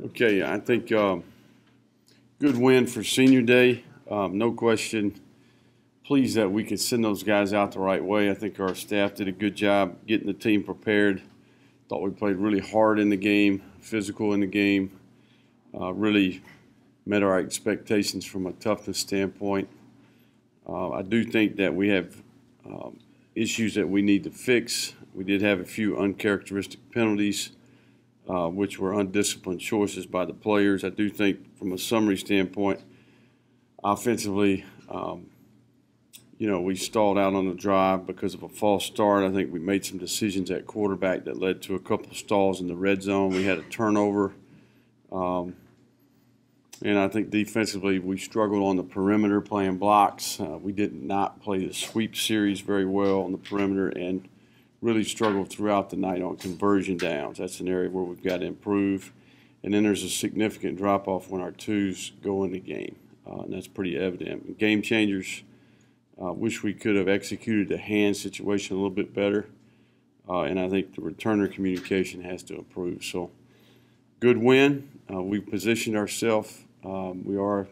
Okay, I think good win for senior day. No question. Pleased that we could send those guys out the right way. I think our staff did a good job getting the team prepared. Thought we played really hard in the game, physical in the game. Really met our expectations from a toughness standpoint. I do think that we have issues that we need to fix. We did have a few uncharacteristic penalties, which were undisciplined choices by the players. I do think from a summary standpoint, offensively, we stalled out on the drive because of a false start. I think we made some decisions at quarterback that led to a couple of stalls in the red zone. We had a turnover. And I think defensively we struggled on the perimeter playing blocks. We did not play the sweep series very well on the perimeter and really struggled throughout the night on conversion downs. That's an area where we've got to improve. And then there's a significant drop-off when our twos go in the game, and that's pretty evident. Game changers, wish we could have executed the hand situation a little bit better, and I think the returner communication has to improve. So good win. We've positioned ourselves. We are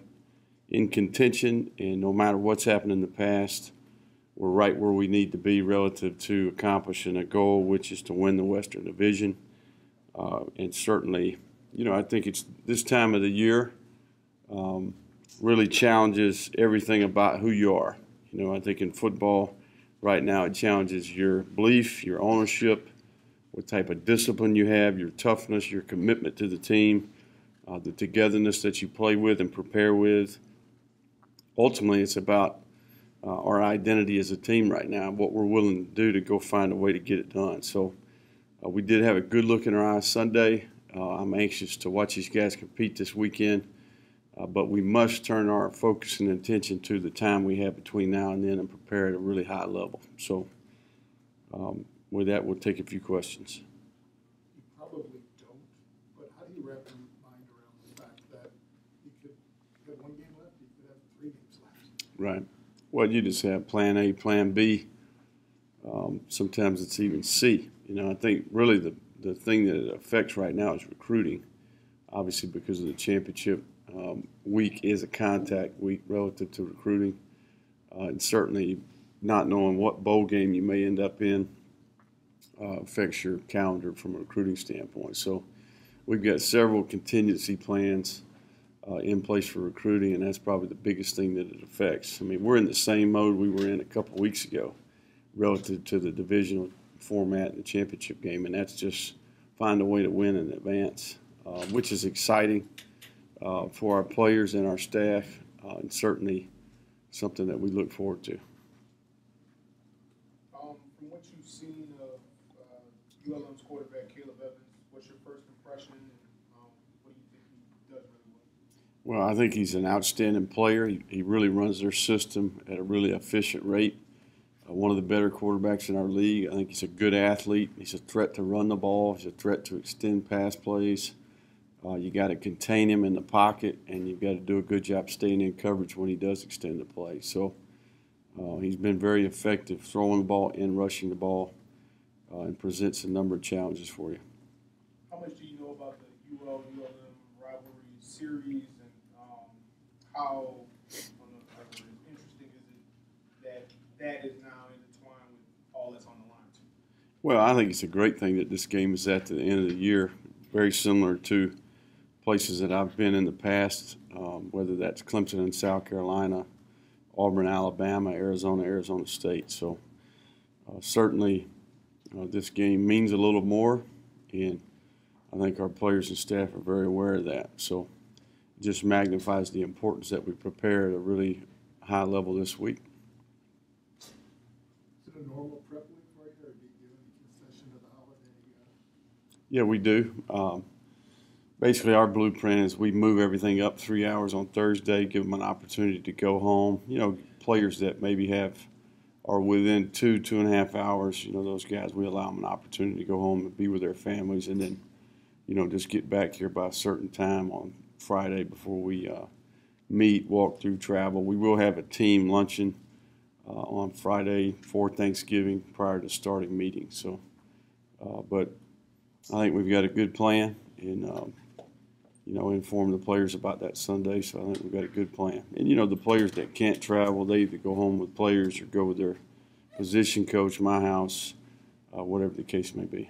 in contention, and no matter what's happened in the past, we're right where we need to be relative to accomplishing a goal, which is to win the Western Division. And certainly, I think it's this time of the year really challenges everything about who you are. I think in football right now it challenges your belief, your ownership, what type of discipline you have, your toughness, your commitment to the team, the togetherness that you play with and prepare with. Ultimately, it's about our identity as a team right now, what we're willing to do to go find a way to get it done. So we did have a good look in our eyes Sunday. I'm anxious to watch these guys compete this weekend, but we must turn our focus and attention to the time we have between now and then and prepare at a really high level. So with that, we'll take a few questions. You probably don't, but how do you wrap your mind around the fact that you could have one game left, you could have 3 games left? Right. Well, you just have plan A, plan B. Sometimes it's even C. I think really the thing that it affects right now is recruiting, obviously because of the championship week is a contact week relative to recruiting. And certainly not knowing what bowl game you may end up in affects your calendar from a recruiting standpoint. So we've got several contingency plans in place for recruiting, and that's probably the biggest thing that it affects. I mean, we're in the same mode we were in a couple of weeks ago relative to the divisional format and the championship game, and that's just find a way to win in advance, which is exciting for our players and our staff, and certainly something that we look forward to. From what you've seen of ULM's quarterback, Caleb Evans, what's your first impression, and what do you think he does really well? Well, I think he's an outstanding player. He really runs their system at a really efficient rate. One of the better quarterbacks in our league. I think he's a good athlete. He's a threat to run the ball. He's a threat to extend pass plays. You got to contain him in the pocket, and you've got to do a good job staying in coverage when he does extend the play. So he's been very effective throwing the ball and rushing the ball, and presents a number of challenges for you. How much do you know about the ULM rivalry series, and how interesting is it that is now intertwined with all that's on the line too? Well, I think it's a great thing that this game is at the end of the year, very similar to places that I've been in the past, whether that's Clemson in South Carolina, Auburn, Alabama, Arizona State. So certainly this game means a little more, and I think our players and staff are very aware of that. So it just magnifies the importance that we prepare at a really high level this week. Is it a normal prep week for you, or do you give any concession to the holiday? Yeah, we do. Basically, our blueprint is we move everything up 3 hours on Thursday, give them an opportunity to go home. Players that maybe are within 2.5 hours, those guys, we allow them an opportunity to go home and be with their families, and then, just get back here by a certain time on Friday before we meet, walk through, travel. We will have a team luncheon on Friday for Thanksgiving prior to starting meetings. So, but I think we've got a good plan, and inform the players about that Sunday. So I think we've got a good plan. And, the players that can't travel, they either go home with players or go with their position coach, my house, whatever the case may be.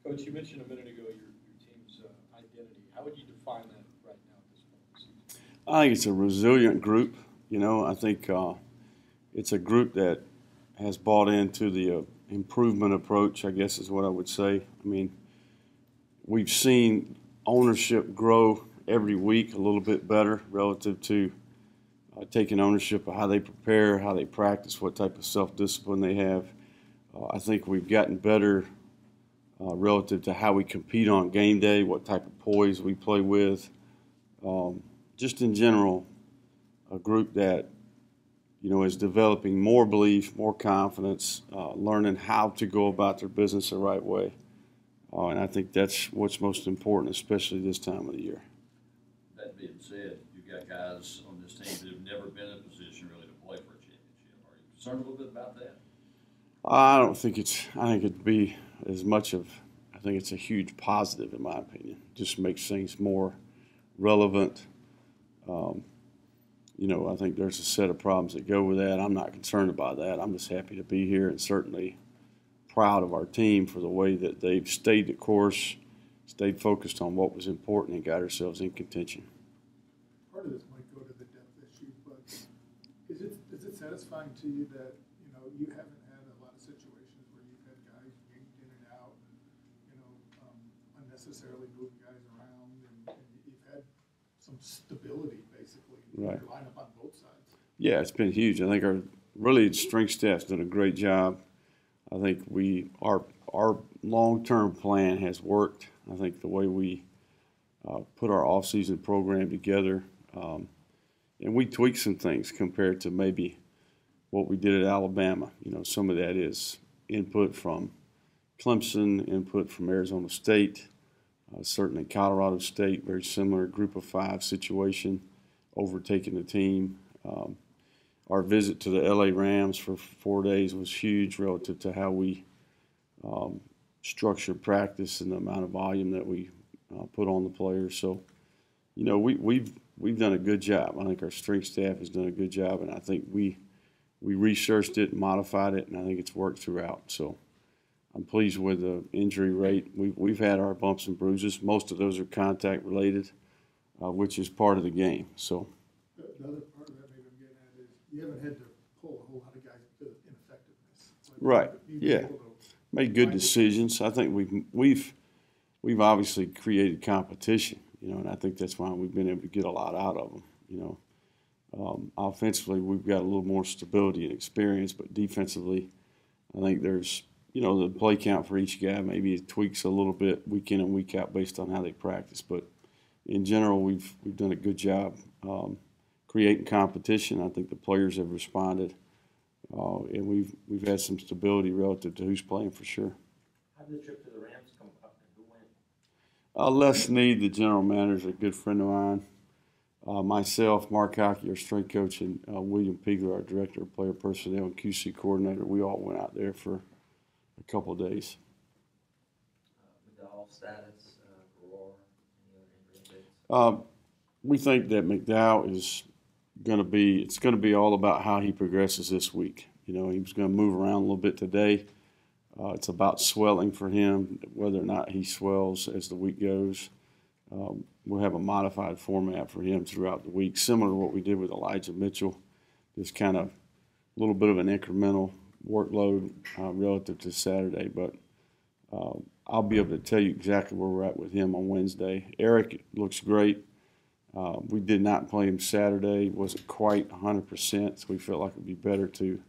Coach, you mentioned a minute ago your team's identity. How would you define that right now at this point in the season? I think it's a resilient group. I think it's a group that has bought into the improvement approach, I guess is what I would say. I mean, we've seen ownership grow every week a little bit better relative to taking ownership of how they prepare, how they practice, what type of self-discipline they have. I think we've gotten better relative to how we compete on game day, what type of poise we play with. Just in general, a group that is developing more belief, more confidence, learning how to go about their business the right way. And I think that's what's most important, especially this time of the year. That being said, you've got guys on this team that have never been in a position really to play for a championship. Are you concerned a little bit about that? I think it'd be as much of, I think it's a huge positive in my opinion. Just makes things more relevant. I think there's a set of problems that go with that. I'm not concerned about that. I'm just happy to be here and certainly proud of our team for the way that they've stayed the course, stayed focused on what was important, and got ourselves in contention. Part of this might go to the depth issue, but is it satisfying to you that you haven't had a lot of situations where you've had guys yanked in and out, and unnecessarily moving guys around, and you've had some stability basically in Right. your lineup on both sides? Yeah, it's been huge. I think our strength staff's done a great job. I think our long-term plan has worked. I think the way we put our off-season program together, and we tweaked some things compared to maybe what we did at Alabama. Some of that is input from Clemson, input from Arizona State, certainly Colorado State, very similar group of five situation, overtaking the team. Our visit to the LA Rams for 4 days was huge relative to how we structured practice and the amount of volume that we put on the players. So, we've done a good job. I think our strength staff has done a good job, and I think we researched it and modified it, and I think it's worked throughout. So I'm pleased with the injury rate. We've had our bumps and bruises. Most of those are contact related, which is part of the game. So The other part of that maybe I'm getting at is you haven't had to pull a whole lot of guys to ineffectiveness. Right. You've been Yeah. able to made good find it. decisions. I think we've obviously created competition, and I think that's why we've been able to get a lot out of them. Offensively, we've got a little more stability and experience, but defensively, I think there's the play count for each guy maybe it tweaks a little bit week in and week out based on how they practice. But in general, we've done a good job creating competition. I think the players have responded, and we've had some stability relative to who's playing for sure. How did the trip to the Rams come up and who went? Les Need, the general manager, is a good friend of mine. Myself, Mark Hockey, our strength coach, and William Pigler, our director of player personnel and QC coordinator, we all went out there for a couple of days. McDowell status, Roar, any other injury updates? We think that McDowell is it's going to be all about how he progresses this week. He was going to move around a little bit today. It's about swelling for him, whether or not he swells as the week goes. We'll have a modified format for him throughout the week, similar to what we did with Elijah Mitchell, just kind of a little bit of an incremental workload relative to Saturday. But I'll be able to tell you exactly where we're at with him on Wednesday. Eric looks great. We did not play him Saturday. Wasn't quite 100%, so we felt like it would be better to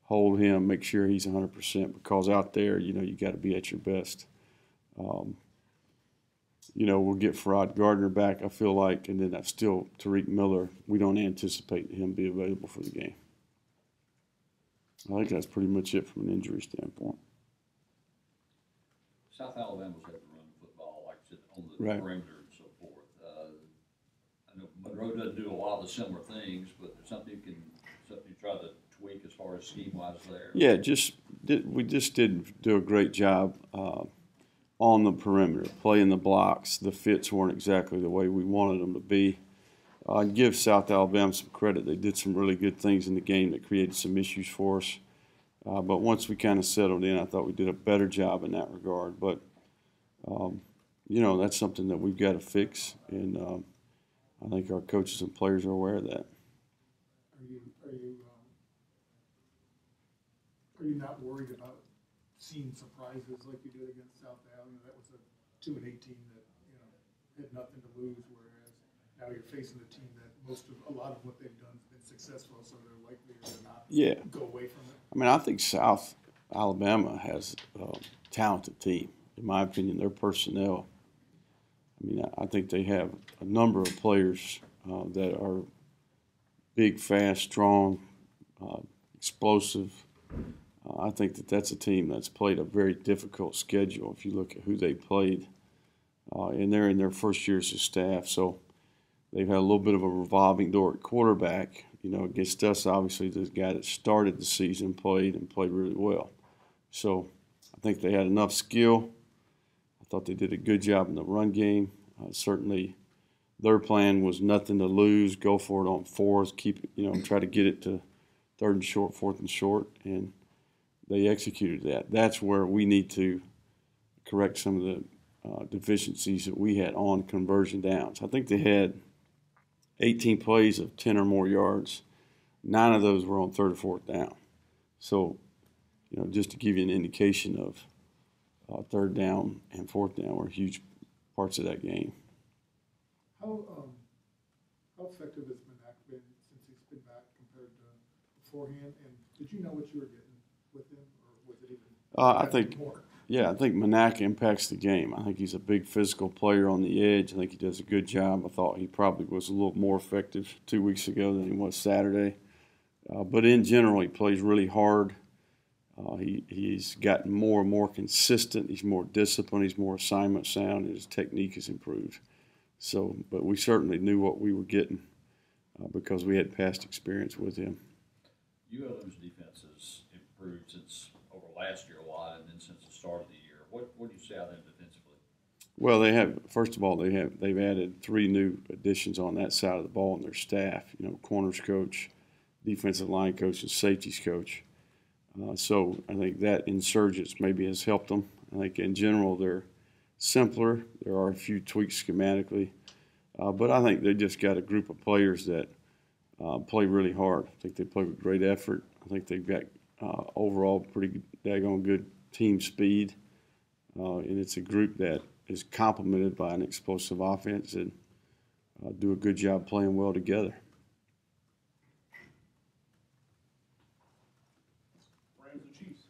hold him, make sure he's 100%, because out there, you got to be at your best. We'll get Farad Gardner back, I feel like, and then that's still Tariq Miller. We don't anticipate him be available for the game. I think that's pretty much it from an injury standpoint. South Alabama's had to run football, like I said, on the Right. perimeter and so forth. I know Monroe doesn't do a lot of the similar things, but there's something you try to tweak as far as scheme-wise there. Yeah, we just didn't do a great job on the perimeter, playing the blocks. The fits weren't exactly the way we wanted them to be. I'd give South Alabama some credit. They did some really good things in the game that created some issues for us. But once we kind of settled in, I thought we did a better job in that regard. But, you know, that's something that we've got to fix, and I think our coaches and players are aware of that. Are you not worried about seeing surprises like you did against South Alabama? That was a 2-8 team that, you know, had nothing to lose, whereas now you're facing a team that a lot of what they've done has been successful, so they're likely to not go away from it. I mean, I think South Alabama has a talented team. In my opinion, their personnel, I mean, I think they have a number of players that are big, fast, strong, explosive. I think that's a team that's played a very difficult schedule if you look at who they played. And they're in their first years as staff, so they've had a little bit of a revolving door at quarterback. You know, against us, obviously, the guy that started the season played really well. So I think they had enough skill. I thought they did a good job in the run game. Certainly their plan was nothing to lose, go for it on fours, keep it, you know, try to get it to 3rd and short, 4th and short, and they executed that. That's where we need to correct some of the deficiencies that we had on conversion downs. I think they had 18 plays of 10 or more yards. 9 of those were on 3rd or 4th down. So, you know, just to give you an indication of 3rd down and 4th down were huge parts of that game. How effective has Manak been since he's been back compared to beforehand? And did you know what you were getting with him, or was it even more? I think Manak impacts the game. I think he's a big physical player on the edge. I think he does a good job. I thought he probably was a little more effective 2 weeks ago than he was Saturday. But in general, he plays really hard. He's gotten more and more consistent. He's more disciplined. He's more assignment sound, and his technique has improved. So, but we certainly knew what we were getting because we had past experience with him. ULM's defense has improved since over last year a lot, and then since the start of the year. What do you say out of them defensively? Well, they have. First of all, they've added 3 new additions on that side of the ball in their staff. You know, corners coach, defensive line coach, and safeties coach. So I think that insurgence maybe has helped them. I think in general they're simpler. There are a few tweaks schematically, but I think they just got a group of players that play really hard. I think they play with great effort. I think they've got overall pretty daggone good team speed, and it's a group that is complemented by an explosive offense and do a good job playing well together. Rams or Chiefs?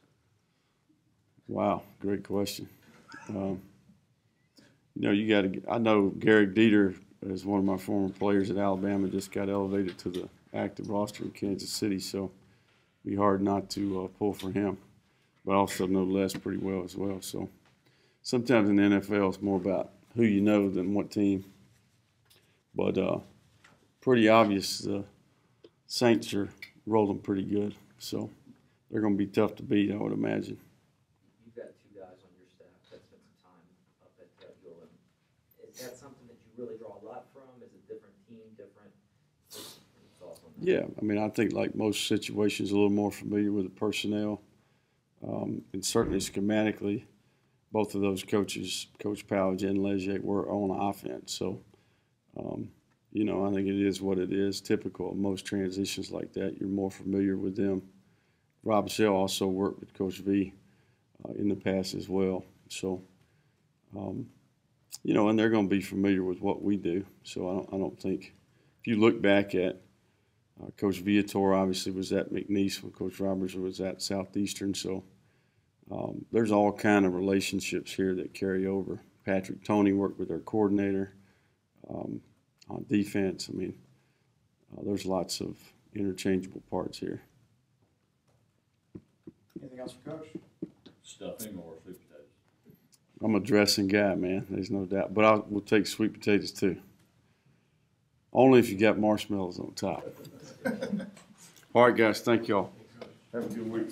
Wow, great question. You know, you got to. I know Garrick Dieter, as one of my former players at Alabama, just got elevated to the active roster in Kansas City, so it'd be hard not to pull for him. But I also know Les pretty well as well. So sometimes in the NFL, it's more about who you know than what team. But pretty obvious, the Saints are rolling pretty good, so they're going to be tough to beat, I would imagine. You've got 2 guys on your staff that spent some time up at ULM. Is that something that you really draw a lot from? Is it different team, different? Thoughts on that? Yeah, I mean, I think like most situations, a little more familiar with the personnel. And certainly schematically, both of those coaches, Coach Powledge and Leger, were on offense. So, you know, I think it is what it is. Typical of most transitions like that, you're more familiar with them. Rob Shell also worked with Coach V in the past as well. So, you know, and they're going to be familiar with what we do. So I don't think, if you look back at Coach Viator obviously was at McNeese when Coach Roberts was at Southeastern. So there's all kind of relationships here that carry over. Patrick Toney worked with our coordinator on defense. I mean, there's lots of interchangeable parts here. Anything else for Coach? Stuffing or sweet potatoes? I'm a dressing guy, man. There's no doubt. But I will take sweet potatoes too. Only if you got marshmallows on top. All right, guys. Thank y'all. Have a good week.